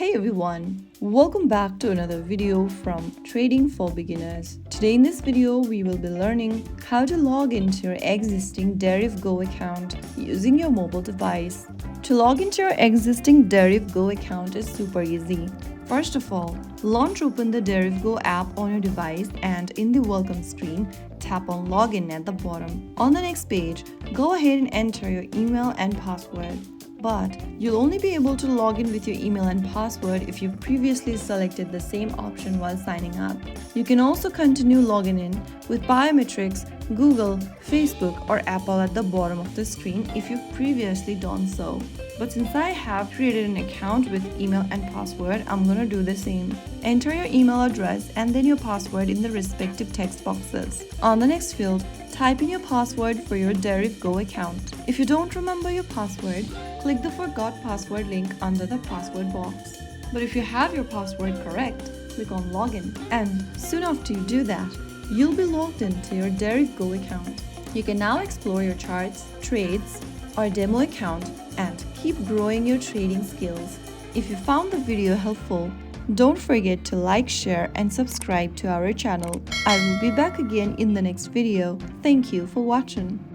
Hey everyone, welcome back to another video from Trading for Beginners. Today in this video, we will be learning how to log into your existing Deriv Go account using your mobile device. To log into your existing Deriv Go account is super easy. First of all, launch open the Deriv Go app on your device and in the welcome screen, tap on login at the bottom. On the next page, go ahead and enter your email and password. But you'll only be able to log in with your email and password if you've previously selected the same option while signing up. You can also continue logging in with biometrics, Google, Facebook, or Apple at the bottom of the screen if you've previously done so. But since I have created an account with email and password, I'm gonna do the same. Enter your email address and then your password in the respective text boxes. On the next field, type in your password for your Deriv Go account. If you don't remember your password, click the Forgot Password link under the password box. But if you have your password correct, click on Login. And soon after you do that, you'll be logged into your Deriv Go account. You can now explore your charts, trades, or demo account and keep growing your trading skills. If you found the video helpful, don't forget to like, share, and subscribe to our channel. I will be back again in the next video. Thank you for watching.